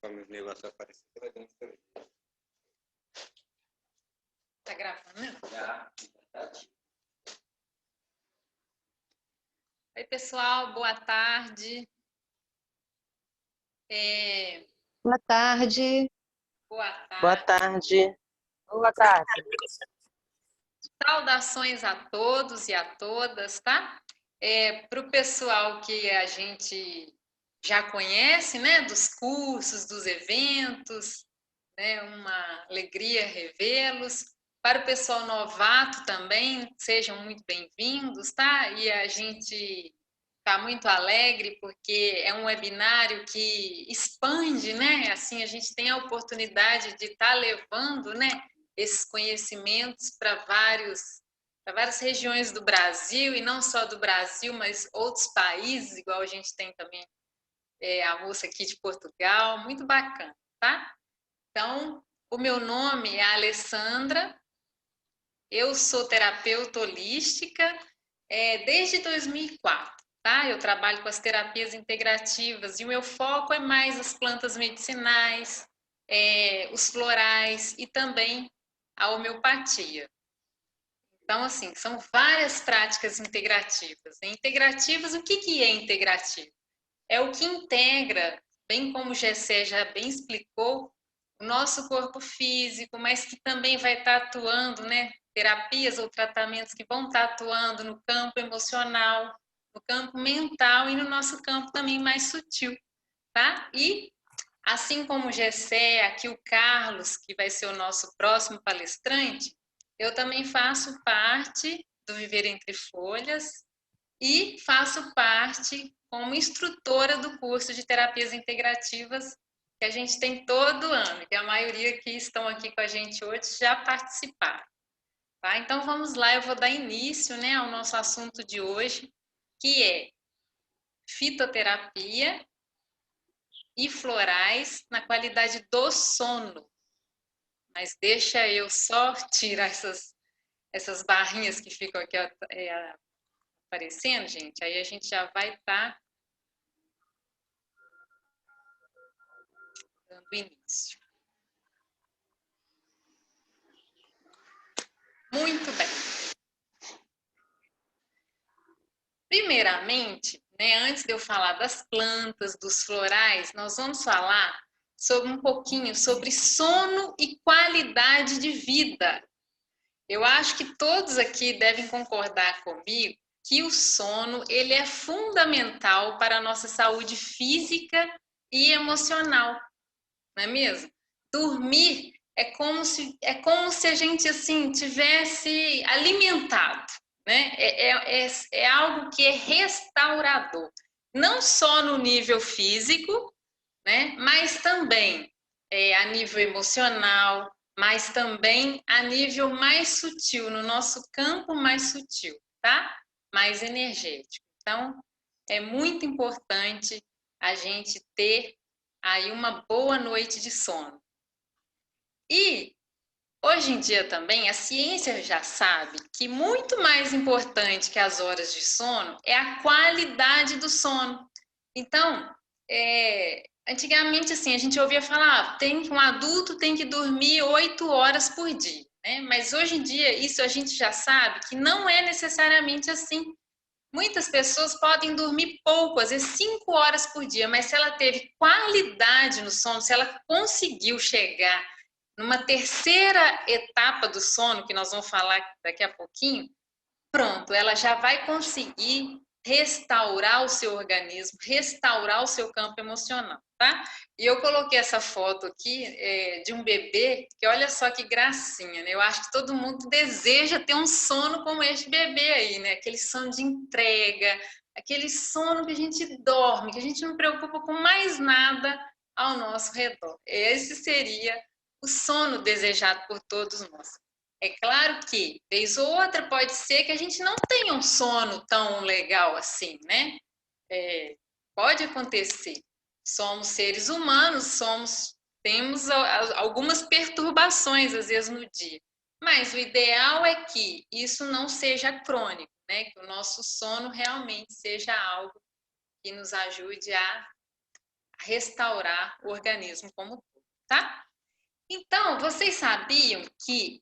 Conforme os negócios aparecerem, você vai dando também. Tá gravando, né? Já. Oi, pessoal, boa tarde. Boa tarde. Boa Boa tarde. tarde. Boa tarde. Saudações a todos e a todas, tá? Para o pessoal que a gente já conhece, né? Dos cursos, dos eventos, né? Uma alegria revê-los. Para o pessoal novato também, sejam muito bem-vindos, tá? E a gente está muito alegre porque é um webinário que expande, né? Assim, a gente tem a oportunidade de estar levando, né, esses conhecimentos para várias regiões do Brasil, e não só do Brasil, mas outros países, igual a gente tem também a moça aqui de Portugal, muito bacana, tá? Então, o meu nome é Alessandra, eu sou terapeuta holística desde 2004. Tá? Eu trabalho com as terapias integrativas e o meu foco é mais as plantas medicinais, os florais e também a homeopatia. Então, assim, são várias práticas integrativas. Integrativas, o que é integrativo? É o que integra, bem como o Gessé já bem explicou, o nosso corpo físico, mas que também vai estar atuando, né? Terapias ou tratamentos que vão estar atuando no campo emocional, no campo mental e no nosso campo também mais sutil, tá? E assim como o Gessé, aqui o Carlos, que vai ser o nosso próximo palestrante, eu também faço parte do Viver Entre Folhas e faço parte como instrutora do curso de terapias integrativas que a gente tem todo ano, que a maioria que estão aqui com a gente hoje já participaram. Tá? Então vamos lá, eu vou dar início, né, ao nosso assunto de hoje, que é fitoterapia e florais na qualidade do sono. Mas deixa eu só tirar essas barrinhas que ficam aqui aparecendo, gente, aí a gente já vai estar dando início. Muito bem. Primeiramente, né, antes de eu falar das plantas, dos florais, nós vamos falar sobre um pouquinho sobre sono e qualidade de vida. Eu acho que todos aqui devem concordar comigo que o sono ele é fundamental para a nossa saúde física e emocional, não é mesmo? Dormir é como se a gente assim tivesse alimentado, né? É algo que é restaurador, não só no nível físico, né? Mas também a nível emocional, mas também a nível mais sutil, no nosso campo mais sutil, tá? Mais energético. Então, é muito importante a gente ter aí uma boa noite de sono. E hoje em dia também a ciência já sabe que muito mais importante que as horas de sono é a qualidade do sono. Então, antigamente assim a gente ouvia falar, um adulto tem que dormir 8 horas por dia, né? Mas hoje em dia isso a gente já sabe que não é necessariamente assim. Muitas pessoas podem dormir pouco, às vezes 5 horas por dia, mas se ela teve qualidade no sono, se ela conseguiu chegar numa terceira etapa do sono, que nós vamos falar daqui a pouquinho, pronto, ela já vai conseguir restaurar o seu organismo, restaurar o seu campo emocional, tá? E eu coloquei essa foto aqui de um bebê, que olha só que gracinha, né? Eu acho que todo mundo deseja ter um sono como este bebê aí, né? Aquele sono de entrega, aquele sono que a gente dorme, que a gente não preocupa com mais nada ao nosso redor. Esse seria o sono desejado por todos nós. É claro que, vez ou outra, pode ser que a gente não tenha um sono tão legal assim, né? Pode acontecer. Somos seres humanos, temos algumas perturbações, às vezes, no dia. Mas o ideal é que isso não seja crônico, né? Que o nosso sono realmente seja algo que nos ajude a restaurar o organismo como um todo, tá? Então, vocês sabiam que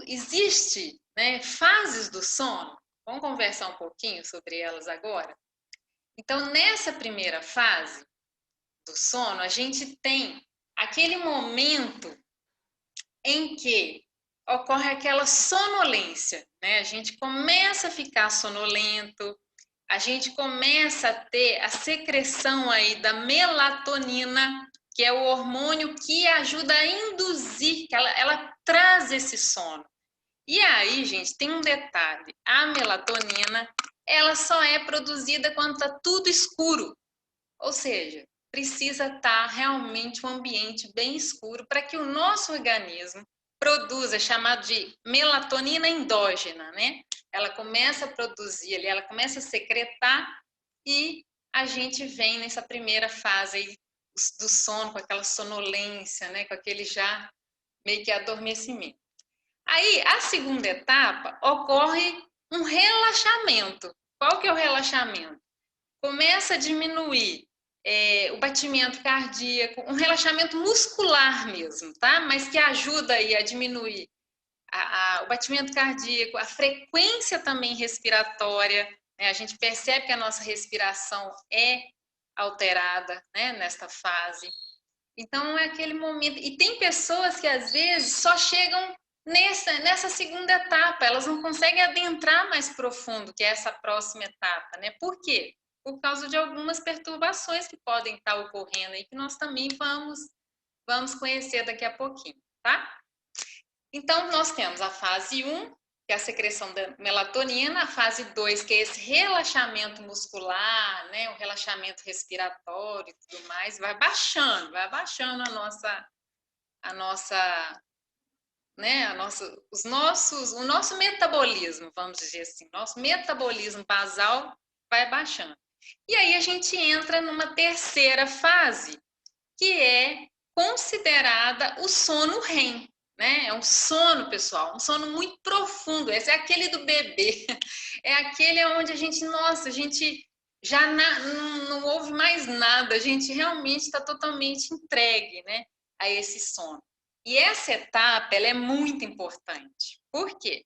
existe, né, fases do sono? Vamos conversar um pouquinho sobre elas agora? Então, nessa primeira fase do sono, a gente tem aquele momento em que ocorre aquela sonolência, né? A gente começa a ficar sonolento, a gente começa a ter a secreção aí da melatonina, que é o hormônio que ajuda a induzir, que ela traz esse sono. E aí, gente, tem um detalhe, a melatonina, ela só é produzida quando está tudo escuro, ou seja, precisa estar realmente um ambiente bem escuro para que o nosso organismo produza, chamado de melatonina endógena, né? Ela começa a produzir ali, ela começa a secretar e a gente vem nessa primeira fase aí do sono, com aquela sonolência, né? Com aquele já meio que adormecimento. Aí, a segunda etapa, ocorre um relaxamento. Qual que é o relaxamento? Começa a diminuir o batimento cardíaco, um relaxamento muscular mesmo, tá? Mas que ajuda aí a diminuir o batimento cardíaco, a frequência também respiratória, né? A gente percebe que a nossa respiração é alterada, né, nesta fase. Então, é aquele momento. E tem pessoas que às vezes só chegam nessa segunda etapa, elas não conseguem adentrar mais profundo, que é essa próxima etapa, né? Por quê? Por causa de algumas perturbações que podem estar ocorrendo aí, que nós também vamos conhecer daqui a pouquinho, tá? Então, nós temos a fase 1, que é a secreção da melatonina, a fase 2, que é esse relaxamento muscular, né, o relaxamento respiratório e tudo mais, vai baixando o nosso metabolismo, vamos dizer assim, nosso metabolismo basal vai baixando. E aí a gente entra numa terceira fase, que é considerada o sono REM, né? É um sono, pessoal, um sono muito profundo. Esse é aquele do bebê, é aquele onde a gente já não ouve mais nada, a gente realmente está totalmente entregue, né, a esse sono. E essa etapa, ela é muito importante. Por quê?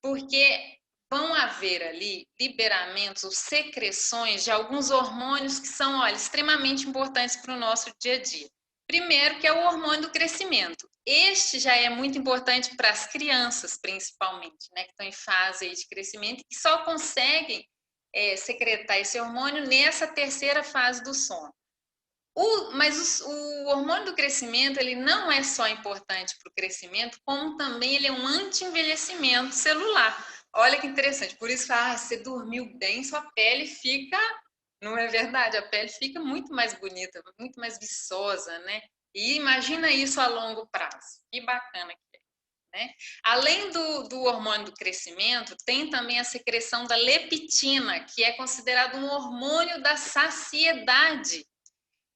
Porque vão haver ali liberamentos ou secreções de alguns hormônios que são, olha, extremamente importantes para o nosso dia a dia. Primeiro, que é o hormônio do crescimento. Este já é muito importante para as crianças, principalmente, né, que estão em fase aí de crescimento e que só conseguem secretar esse hormônio nessa terceira fase do sono. Mas o hormônio do crescimento, ele não é só importante para o crescimento, como também ele é um anti-envelhecimento celular. Olha que interessante, por isso você dormiu bem, sua pele fica, não é verdade? A pele fica muito mais bonita, muito mais viçosa, né? E imagina isso a longo prazo, que bacana que é, né? Além do hormônio do crescimento, tem também a secreção da leptina, que é considerado um hormônio da saciedade.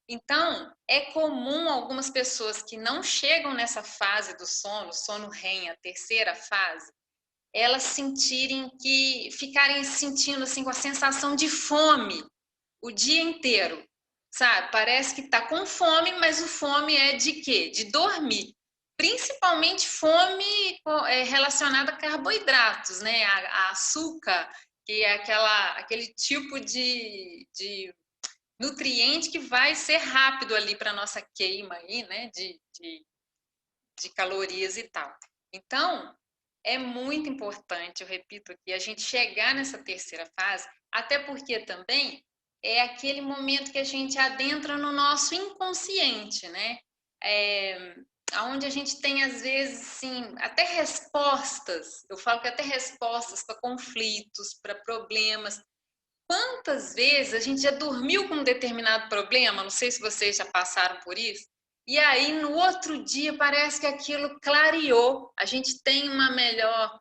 Então, é comum algumas pessoas que não chegam nessa fase do sono REM, a terceira fase, elas ficarem sentindo assim com a sensação de fome o dia inteiro, sabe? Parece que está com fome, mas o fome é de quê? De dormir. Principalmente fome relacionada a carboidratos, né? A açúcar, que é aquele tipo de nutriente que vai ser rápido ali para a nossa queima aí, né, de calorias e tal. Então, é muito importante, eu repito aqui, a gente chegar nessa terceira fase, até porque também é aquele momento que a gente adentra no nosso inconsciente, né? Onde a gente tem, às vezes, assim, até respostas, eu falo que até respostas para conflitos, para problemas. Quantas vezes a gente já dormiu com um determinado problema, não sei se vocês já passaram por isso, e aí no outro dia parece que aquilo clareou, a gente tem um melhor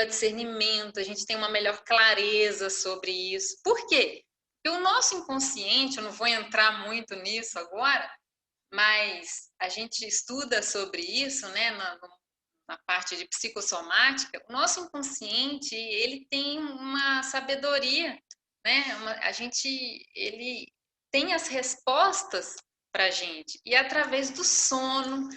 discernimento, a gente tem uma melhor clareza sobre isso. Por quê? Porque o nosso inconsciente, eu não vou entrar muito nisso agora, mas a gente estuda sobre isso, né, na parte de psicossomática, o nosso inconsciente, ele tem uma sabedoria, né? Ele tem as respostas para a gente. E através do sono,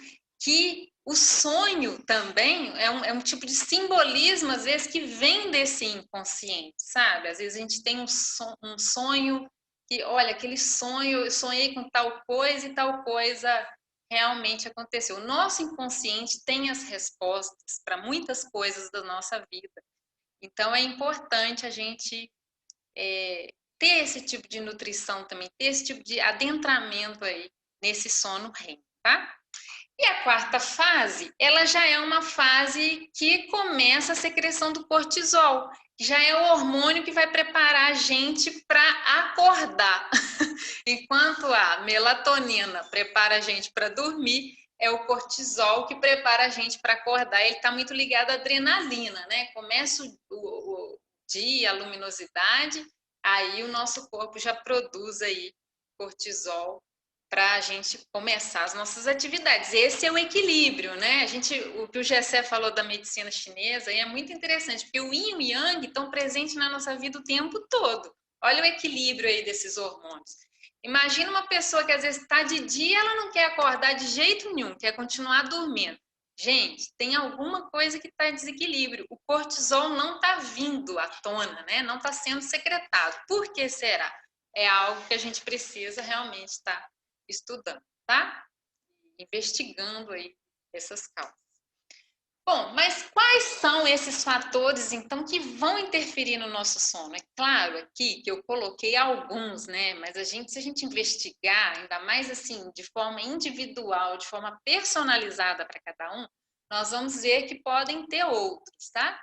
que o sonho também é um tipo de simbolismo, às vezes, que vem desse inconsciente, sabe? Às vezes a gente tem um sonho que, olha, aquele sonho, eu sonhei com tal coisa e tal coisa realmente aconteceu. O nosso inconsciente tem as respostas para muitas coisas da nossa vida. Então, é importante a gente ter esse tipo de nutrição também, ter esse tipo de adentramento aí nesse sono REM, tá? E a quarta fase, ela já é uma fase que começa a secreção do cortisol, que já é o hormônio que vai preparar a gente para acordar. Enquanto a melatonina prepara a gente para dormir, é o cortisol que prepara a gente para acordar. Ele está muito ligado à adrenalina, né? Começa o dia, a luminosidade, aí o nosso corpo já produz aí cortisol para a gente começar as nossas atividades. Esse é o equilíbrio, né? O que o Gessé falou da medicina chinesa é muito interessante, porque o yin e o yang estão presentes na nossa vida o tempo todo. Olha o equilíbrio aí desses hormônios. Imagina uma pessoa que às vezes está de dia, ela não quer acordar de jeito nenhum, quer continuar dormindo. Gente, tem alguma coisa que está em desequilíbrio. O cortisol não está vindo à tona, né? Não está sendo secretado. Por que será? É algo que a gente precisa realmente estar estudando, tá? Investigando aí essas causas. Bom, mas quais são esses fatores, então, que vão interferir no nosso sono? É claro aqui que eu coloquei alguns, né? Mas se a gente investigar, ainda mais assim, de forma individual, de forma personalizada para cada um, nós vamos ver que podem ter outros, tá?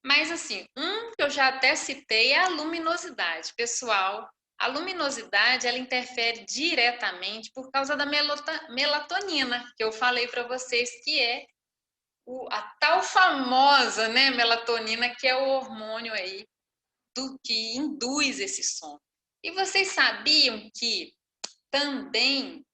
Mas assim, um que eu já até citei é a luminosidade. Pessoal, a luminosidade, ela interfere diretamente por causa da melatonina, que eu falei para vocês que é a tal famosa, né, melatonina, que é o hormônio aí do que induz esse sono. E vocês sabiam que também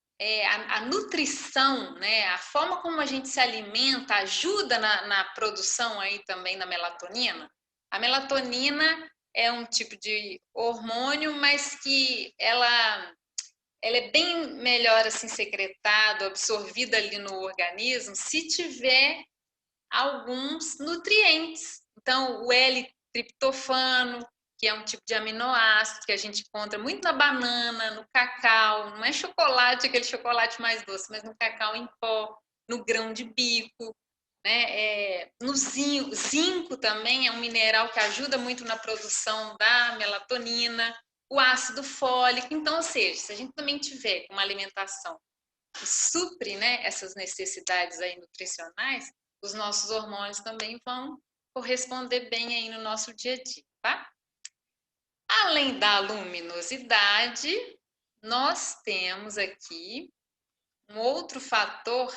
a nutrição, né, a forma como a gente se alimenta ajuda na produção aí também da melatonina? A melatonina é um tipo de hormônio, mas que ela é bem melhor assim secretado, absorvida ali no organismo, se tiver alguns nutrientes. Então, o L-triptofano, que é um tipo de aminoácido que a gente encontra muito na banana, no cacau, não é chocolate, aquele chocolate mais doce, mas no cacau em pó, no grão de bico, né? No zinco. Zinco também é um mineral que ajuda muito na produção da melatonina, o ácido fólico. Então, ou seja, se a gente também tiver uma alimentação que supre, né, essas necessidades aí nutricionais, os nossos hormônios também vão corresponder bem aí no nosso dia a dia, tá? Além da luminosidade, nós temos aqui um outro fator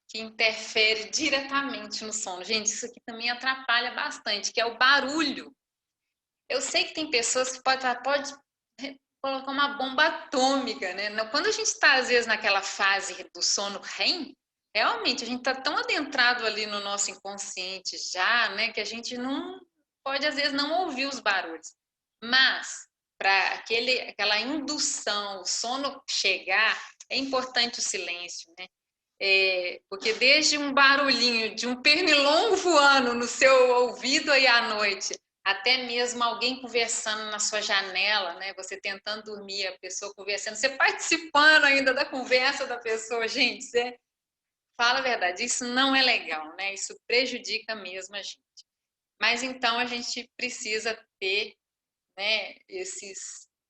que interfere diretamente no sono. Gente, isso aqui também atrapalha bastante, que é o barulho. Eu sei que tem pessoas que pode colocar uma bomba atômica, né? Quando a gente está, às vezes, naquela fase do sono REM, realmente a gente está tão adentrado ali no nosso inconsciente já, né, que a gente não pode, às vezes, não ouvir os barulhos. Mas, para aquela indução, o sono chegar, é importante o silêncio, né? Porque desde um barulhinho de um pernilongo voando no seu ouvido aí à noite, até mesmo alguém conversando na sua janela, né? Você tentando dormir, a pessoa conversando, você participando ainda da conversa da pessoa, gente, você fala a verdade, isso não é legal, né? Isso prejudica mesmo a gente. Mas então a gente precisa ter, né,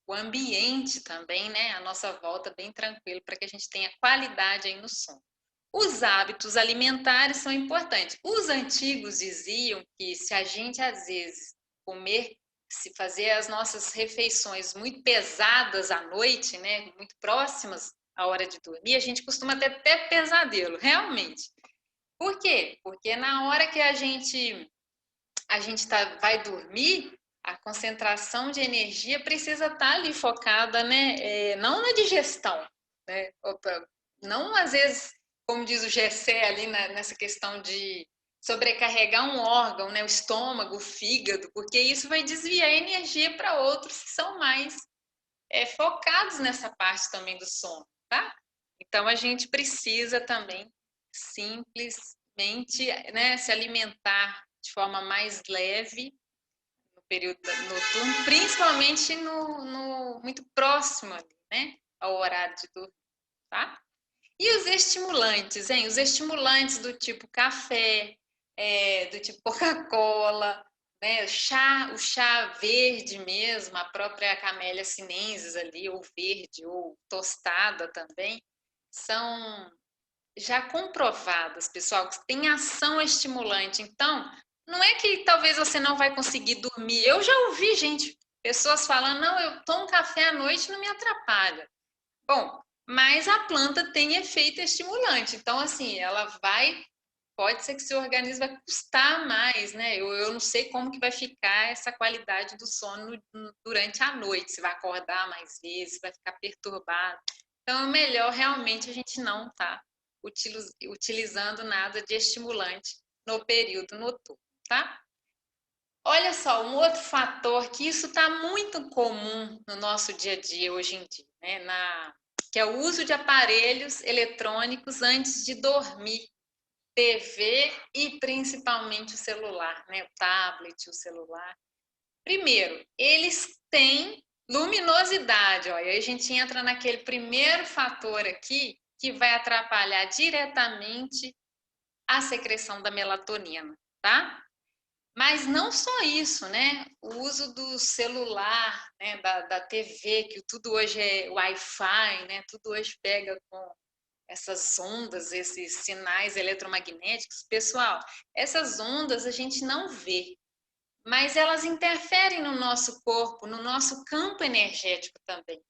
o ambiente também, né, à nossa volta bem tranquilo para que a gente tenha qualidade aí no sono. Os hábitos alimentares são importantes. Os antigos diziam que se a gente às vezes se fazer as nossas refeições muito pesadas à noite, né, muito próximas à hora de dormir, a gente costuma ter até pesadelo, realmente. Por quê? Porque na hora que a gente vai dormir, a concentração de energia precisa estar ali focada, né? Não na digestão, né? Não às vezes, como diz o Gessé ali nessa questão de sobrecarregar um órgão, né? O estômago, o fígado, porque isso vai desviar energia para outros que são mais focados nessa parte também do sono, tá? Então, a gente precisa também simplesmente, né, se alimentar de forma mais leve no período noturno, principalmente muito próximo ali, né, ao horário de dormir, tá? E os estimulantes, hein? Os estimulantes do tipo café, do tipo Coca-Cola, né? O chá verde mesmo, a própria Camellia sinensis ali, ou verde, ou tostada também, são já comprovadas, pessoal, que tem ação estimulante. Então, não é que talvez você não vai conseguir dormir. Eu já ouvi pessoas falando, não, eu tomo café à noite, não me atrapalha. Bom, mas a planta tem efeito estimulante. Então, assim, pode ser que seu organismo vai custar mais, né? Eu não sei como que vai ficar essa qualidade do sono durante a noite, se vai acordar mais vezes, se vai ficar perturbado. Então, é melhor realmente a gente não estar utilizando nada de estimulante no período noturno, tá? Olha só, um outro fator que isso está muito comum no nosso dia a dia hoje em dia, né? Que é o uso de aparelhos eletrônicos antes de dormir, TV e principalmente o celular, né? O tablet, o celular. Primeiro, eles têm luminosidade, ó, e aí a gente entra naquele primeiro fator aqui que vai atrapalhar diretamente a secreção da melatonina, tá? Mas não só isso, né? O uso do celular, né? da TV, que tudo hoje é Wi-Fi, né? Tudo hoje pega com essas ondas, esses sinais eletromagnéticos. Pessoal, essas ondas a gente não vê, mas elas interferem no nosso corpo, no nosso campo energético também.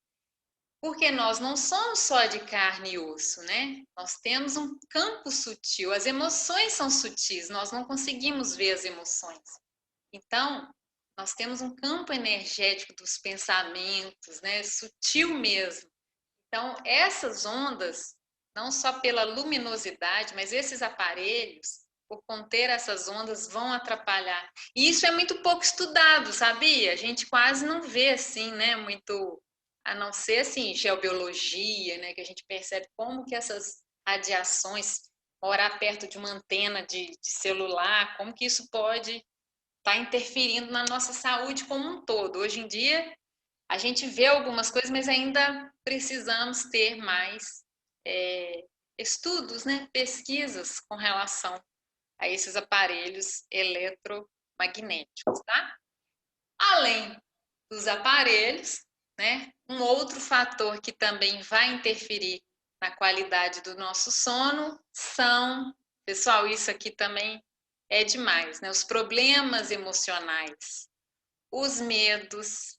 Porque nós não somos só de carne e osso, né? Nós temos um campo sutil, as emoções são sutis, nós não conseguimos ver as emoções. Então, nós temos um campo energético dos pensamentos, né? Sutil mesmo. Então, essas ondas, não só pela luminosidade, mas esses aparelhos, por conter essas ondas, vão atrapalhar. E isso é muito pouco estudado, sabia? A gente quase não vê assim, né? Muito, a não ser assim, geobiologia, né? Que a gente percebe como que essas radiações, morar perto de uma antena de celular, como que isso pode estar interferindo na nossa saúde como um todo. Hoje em dia, a gente vê algumas coisas, mas ainda precisamos ter mais estudos, né? Pesquisas com relação a esses aparelhos eletromagnéticos, tá? Além dos aparelhos, né? Um outro fator que também vai interferir na qualidade do nosso sono são, pessoal, isso aqui também é demais, né? Os problemas emocionais, os medos,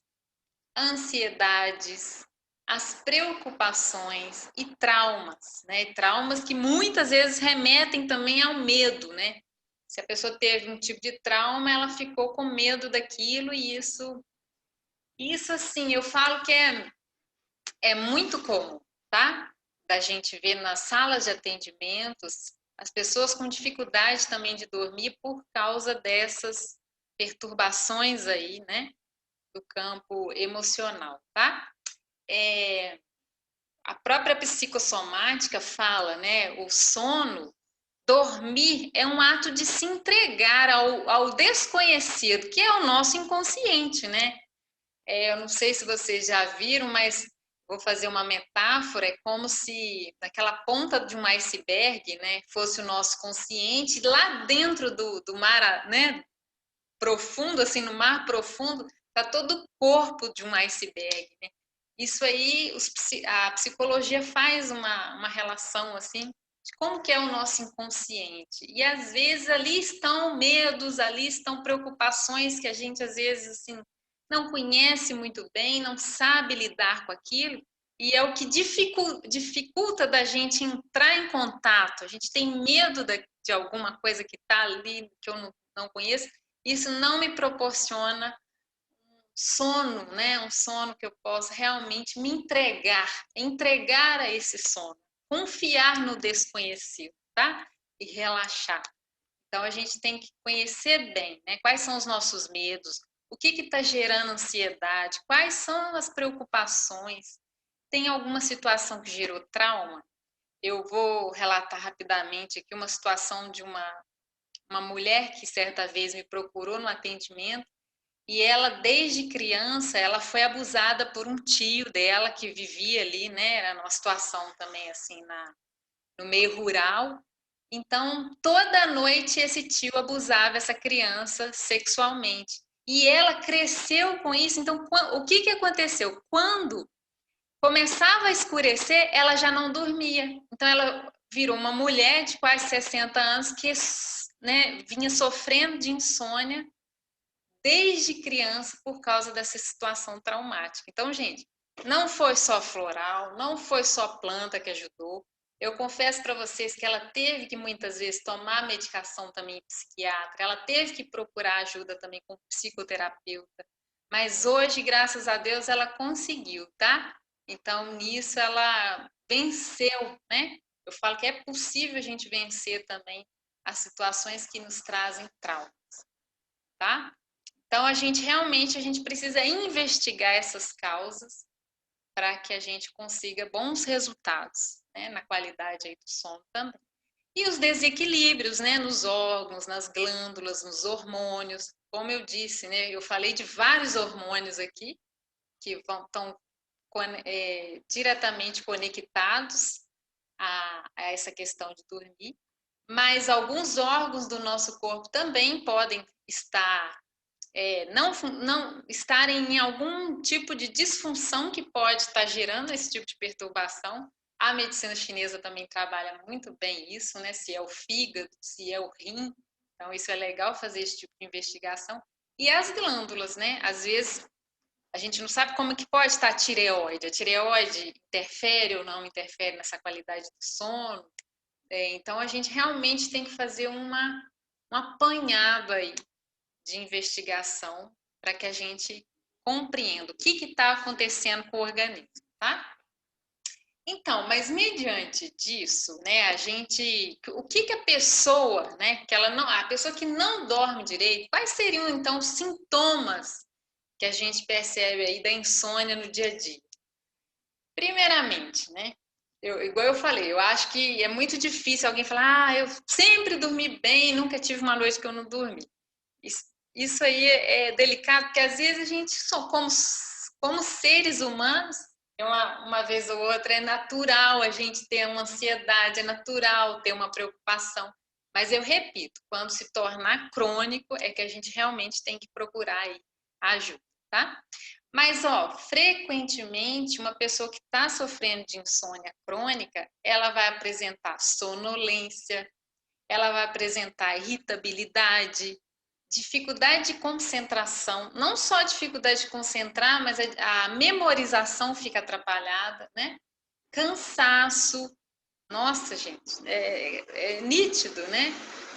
ansiedades, as preocupações e traumas, né? Traumas que muitas vezes remetem também ao medo, né? Se a pessoa teve um tipo de trauma, ela ficou com medo daquilo e isso assim, eu falo que é muito comum, tá? Da gente ver nas salas de atendimentos as pessoas com dificuldade também de dormir por causa dessas perturbações aí, né? Do campo emocional, tá? A própria psicossomática fala, né? O sono, dormir é um ato de se entregar ao desconhecido, que é o nosso inconsciente, né? Eu não sei se vocês já viram, mas vou fazer uma metáfora, é como se naquela ponta de um iceberg, né, fosse o nosso consciente, lá dentro do mar, né, profundo, assim, no mar profundo, está todo o corpo de um iceberg, né? Isso aí, a psicologia faz uma relação, assim, de como que é o nosso inconsciente. E, às vezes, ali estão medos, ali estão preocupações que a gente, às vezes, assim, não conhece muito bem, não sabe lidar com aquilo, e é o que dificulta da gente entrar em contato. A gente tem medo de alguma coisa que está ali, que eu não conheço. Isso não me proporciona sono, né? Um sono que eu possa realmente me entregar a esse sono, confiar no desconhecido, tá? E relaxar. Então a gente tem que conhecer bem, né? Quais são os nossos medos, o que está gerando ansiedade, quais são as preocupações. Tem alguma situação que gerou trauma? eu vou relatar rapidamente aqui uma situação de uma mulher que certa vez me procurou no atendimento e ela, desde criança, ela foi abusada por um tio dela que vivia ali, né? Era numa situação também assim no meio rural. Então, toda noite esse tio abusava essa criança sexualmente. E ela cresceu com isso. Então, o que aconteceu? Quando começava a escurecer, ela já não dormia. Então, ela virou uma mulher de quase 60 anos que, né, vinha sofrendo de insônia desde criança por causa dessa situação traumática. Então, gente, não foi só floral, não foi só planta que ajudou. Eu confesso para vocês que ela teve que muitas vezes tomar medicação também psiquiátrica, ela teve que procurar ajuda também com psicoterapeuta. Mas hoje, graças a Deus, ela conseguiu, tá? Então, nisso ela venceu, né? Eu falo que é possível a gente vencer também as situações que nos trazem traumas, tá? Então, a gente precisa investigar essas causas para que a gente consiga bons resultados, né, na qualidade aí do sono também. E os desequilíbrios, né, nos órgãos, nas glândulas, nos hormônios. Como eu disse, né, eu falei de vários hormônios aqui que estão diretamente conectados a essa questão de dormir, mas alguns órgãos do nosso corpo também podem estar não estarem em algum tipo de disfunção que pode estar gerando esse tipo de perturbação. A medicina chinesa também trabalha muito bem isso, né? Se é o fígado, se é o rim. Então, isso é legal fazer esse tipo de investigação. E as glândulas, né? Às vezes, a gente não sabe como que pode estar a tireoide. A tireoide interfere ou não interfere nessa qualidade do sono. Então, a gente realmente tem que fazer um apanhado aí de investigação para que a gente compreenda o que está acontecendo com o organismo, tá? Então, mas mediante disso, né, o que a pessoa, né, a pessoa que não dorme direito, quais seriam então os sintomas que a gente percebe aí da insônia no dia a dia? Primeiramente, né, igual eu falei, eu acho que é muito difícil alguém falar, eu sempre dormi bem, nunca tive uma noite que eu não dormi. Isso aí é delicado, porque às vezes a gente, como seres humanos, uma vez ou outra é natural a gente ter uma ansiedade, é natural ter uma preocupação. Mas eu repito, quando se tornar crônico, é que a gente realmente tem que procurar aí ajuda, tá? Mas, frequentemente, uma pessoa que está sofrendo de insônia crônica, ela vai apresentar sonolência, ela vai apresentar irritabilidade, dificuldade de concentração, não só dificuldade de concentrar, mas a memorização fica atrapalhada, né? Cansaço, nossa, gente, é nítido, né?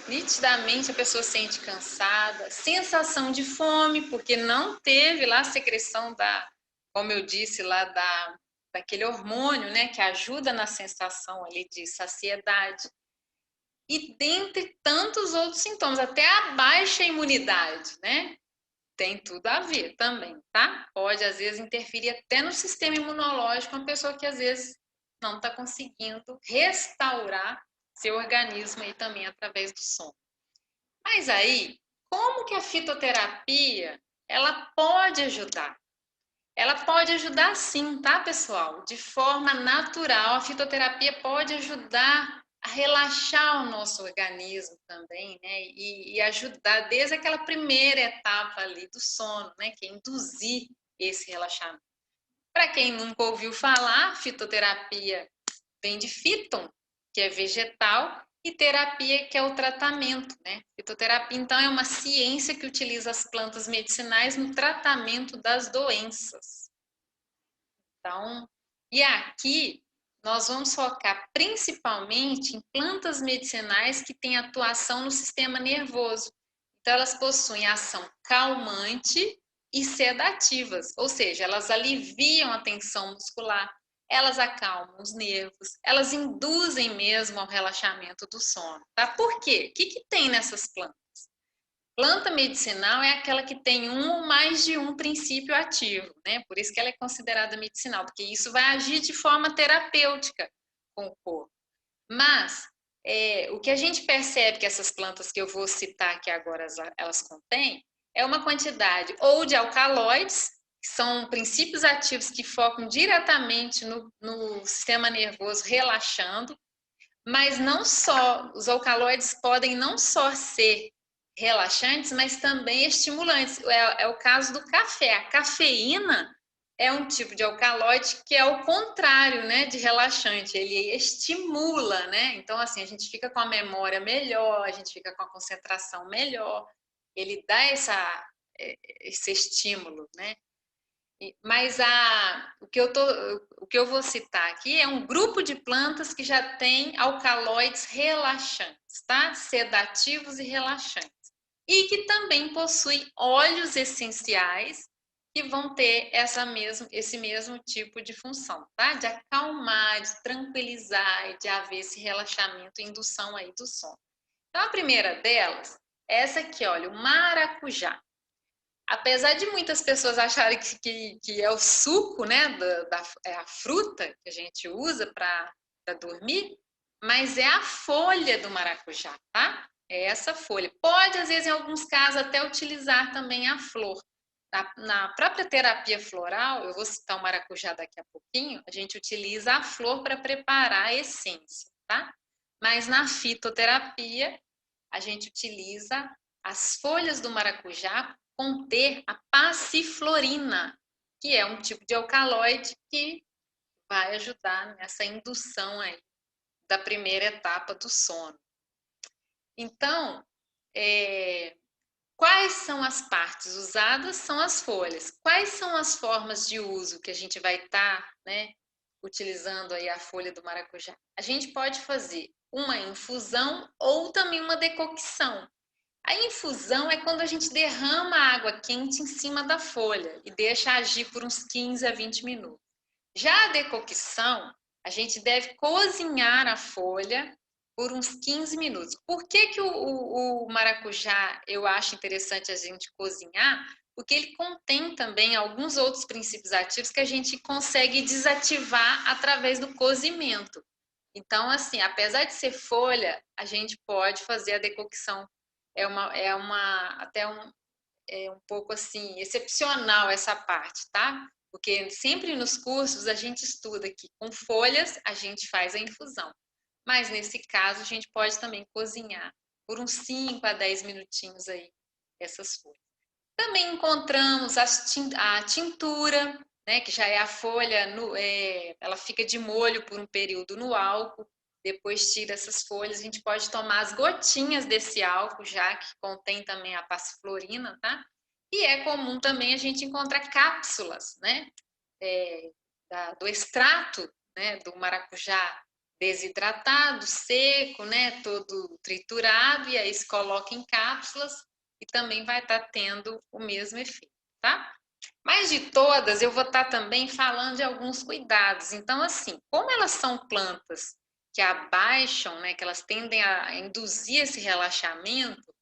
Nitidamente a pessoa sente cansada, sensação de fome, porque não teve lá a secreção como eu disse, lá daquele hormônio, né? Que ajuda na sensação ali de saciedade. E dentre tantos outros sintomas, até a baixa imunidade, né? Tem tudo a ver também, tá? Pode, às vezes, interferir até no sistema imunológico, uma pessoa que, às vezes, não está conseguindo restaurar seu organismo aí também através do sono. Mas aí, como que a fitoterapia, ela pode ajudar? Ela pode ajudar sim, tá, pessoal? De forma natural, a fitoterapia pode ajudar a relaxar o nosso organismo também, né? E ajudar desde aquela primeira etapa ali do sono, né? Que é induzir esse relaxamento. Para quem nunca ouviu falar, fitoterapia vem de fíton, que é vegetal, e terapia, que é o tratamento, né? Fitoterapia, então, é uma ciência que utiliza as plantas medicinais no tratamento das doenças. Então, e aqui nós vamos focar principalmente em plantas medicinais que têm atuação no sistema nervoso. Então, elas possuem ação calmante e sedativas, ou seja, elas aliviam a tensão muscular, elas acalmam os nervos, elas induzem mesmo ao relaxamento do sono, tá? Por quê? O que tem nessas plantas? Planta medicinal é aquela que tem um ou mais de um princípio ativo, né? Por isso que ela é considerada medicinal, porque isso vai agir de forma terapêutica com o corpo. Mas o que a gente percebe que essas plantas que eu vou citar aqui agora, elas contêm, é uma quantidade ou de alcaloides, que são princípios ativos que focam diretamente no sistema nervoso, relaxando, mas não só, os alcaloides podem não só ser relaxantes, mas também estimulantes. É o caso do café. A cafeína é um tipo de alcaloide que é o contrário, né, de relaxante. Ele estimula, né? Então, assim, a gente fica com a memória melhor, a gente fica com a concentração melhor. Ele dá esse estímulo, né? Mas o que eu vou citar aqui é um grupo de plantas que já tem alcaloides relaxantes, tá? Sedativos e relaxantes. E que também possui óleos essenciais que vão ter esse mesmo tipo de função, tá? De acalmar, de tranquilizar e de haver esse relaxamento e indução aí do sono. Então, a primeira delas é essa aqui, olha, o maracujá. Apesar de muitas pessoas acharem que é o suco, né, é a fruta que a gente usa para dormir, mas é a folha do maracujá, tá? É essa folha. Pode, às vezes, em alguns casos, até utilizar também a flor. Na própria terapia floral, eu vou citar o maracujá daqui a pouquinho, a gente utiliza a flor para preparar a essência, tá? Mas na fitoterapia, a gente utiliza as folhas do maracujá conter a passiflorina, que é um tipo de alcaloide que vai ajudar nessa indução aí da primeira etapa do sono. Então, quais são as partes usadas? São as folhas. Quais são as formas de uso que a gente vai estar, né, utilizando aí a folha do maracujá? A gente pode fazer uma infusão ou também uma decocção. A infusão é quando a gente derrama a água quente em cima da folha e deixa agir por uns 15 a 20 minutos. Já a decocção, a gente deve cozinhar a folha por uns 15 minutos. Por que o maracujá eu acho interessante a gente cozinhar? Porque ele contém também alguns outros princípios ativos que a gente consegue desativar através do cozimento. Então, assim, apesar de ser folha, a gente pode fazer a decocção. É um pouco assim, excepcional essa parte, tá? Porque sempre nos cursos a gente estuda que com folhas a gente faz a infusão. Mas nesse caso a gente pode também cozinhar por uns 5 a 10 minutinhos aí essas folhas. Também encontramos a tintura, né, que já é a folha, ela fica de molho por um período no álcool, depois tira essas folhas, a gente pode tomar as gotinhas desse álcool, já que contém também a passiflorina, tá? E é comum também a gente encontrar cápsulas, né, do extrato, né, do maracujá desidratado, seco, né, todo triturado, e aí se coloca em cápsulas e também vai estar tendo o mesmo efeito, tá? Mas de todas, eu vou estar também falando de alguns cuidados. Então, assim, como elas são plantas que abaixam, né, que elas tendem a induzir esse relaxamento,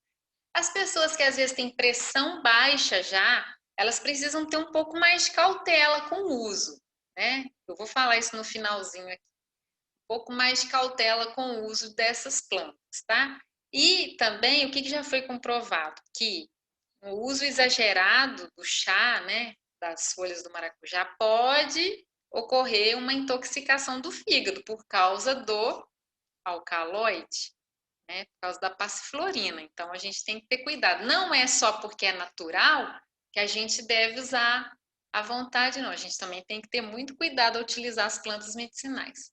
as pessoas que às vezes têm pressão baixa já, elas precisam ter um pouco mais de cautela com o uso, né? Eu vou falar isso no finalzinho aqui. Um pouco mais de cautela com o uso dessas plantas, tá? E também, o que já foi comprovado? Que o uso exagerado do chá, né, das folhas do maracujá, pode ocorrer uma intoxicação do fígado por causa do alcaloide, né, por causa da passiflorina. Então, a gente tem que ter cuidado. Não é só porque é natural que a gente deve usar à vontade, não. A gente também tem que ter muito cuidado ao utilizar as plantas medicinais.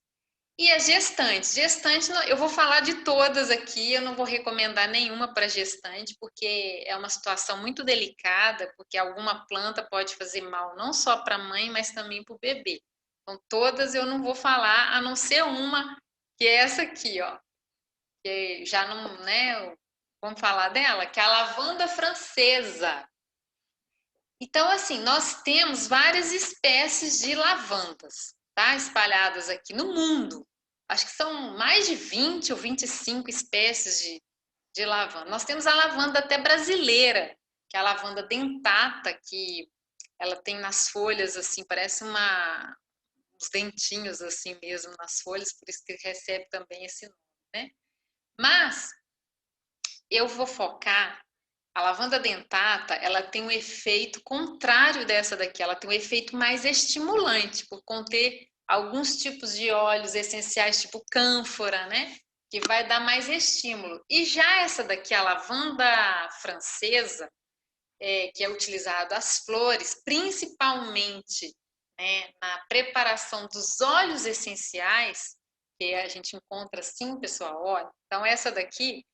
E as gestantes? Gestante, eu vou falar de todas aqui, eu não vou recomendar nenhuma para gestante, porque é uma situação muito delicada, porque alguma planta pode fazer mal não só para a mãe, mas também para o bebê. Então, todas eu não vou falar, a não ser uma, que é essa aqui, ó. Que já não, né? Vamos falar dela, que é a lavanda francesa. Então, assim, nós temos várias espécies de lavandas, tá? Espalhadas aqui no mundo. Acho que são mais de 20 ou 25 espécies de lavanda. Nós temos a lavanda até brasileira, que é a lavanda dentata, que ela tem nas folhas, assim, parece uns dentinhos assim mesmo nas folhas, por isso que recebe também esse nome, né? Mas eu vou focar, a lavanda dentata, ela tem um efeito contrário dessa daqui, ela tem um efeito mais estimulante, por conter alguns tipos de óleos essenciais, tipo cânfora, né? Que vai dar mais estímulo. E já essa daqui, a lavanda francesa, que é utilizado as flores, principalmente, né, na preparação dos óleos essenciais, que a gente encontra assim, pessoal, olha. Então, essa daqui,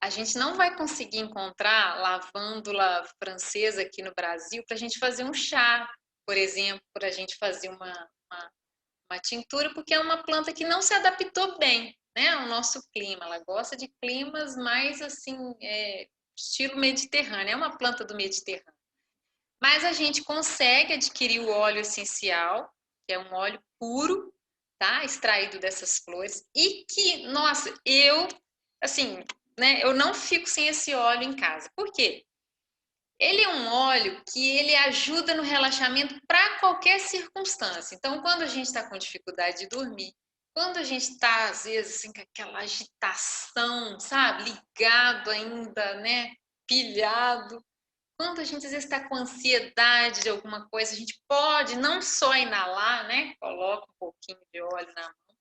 a gente não vai conseguir encontrar lavândula francesa aqui no Brasil para a gente fazer um chá, por exemplo, para a gente fazer uma tintura, porque é uma planta que não se adaptou bem, né, ao nosso clima. Ela gosta de climas mais assim, estilo mediterrâneo, é uma planta do Mediterrâneo. Mas a gente consegue adquirir o óleo essencial, que é um óleo puro, tá? Extraído dessas flores, e que, nossa, assim, né, eu não fico sem esse óleo em casa. Por quê? Ele é um óleo que ele ajuda no relaxamento para qualquer circunstância. Então, quando a gente está com dificuldade de dormir, quando a gente está, às vezes, assim, com aquela agitação, sabe? Ligado ainda, né? Pilhado. Quando a gente, às vezes, está com ansiedade de alguma coisa, a gente pode não só inalar, né? Coloca um pouquinho de óleo na mão,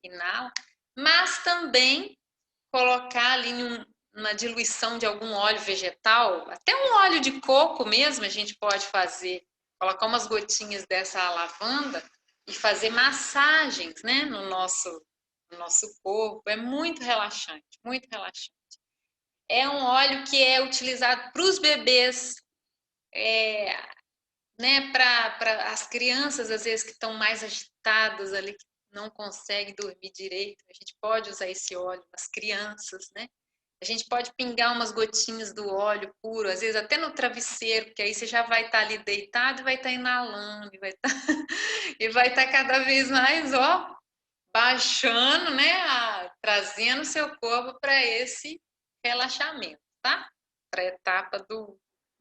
inala, mas também colocar ali uma diluição de algum óleo vegetal, até um óleo de coco mesmo a gente pode fazer, colocar umas gotinhas dessa lavanda e fazer massagens, né, no nosso corpo. É muito relaxante, muito relaxante. É um óleo que é utilizado para os bebês, né, para as crianças, às vezes, que estão mais agitadas ali, que não conseguem dormir direito. A gente pode usar esse óleo nas crianças, né? A gente pode pingar umas gotinhas do óleo puro, às vezes até no travesseiro, porque aí você já vai estar ali deitado e vai estar inalando, e vai estar cada vez mais, ó, baixando, né, trazendo seu corpo para esse relaxamento, tá? Para a etapa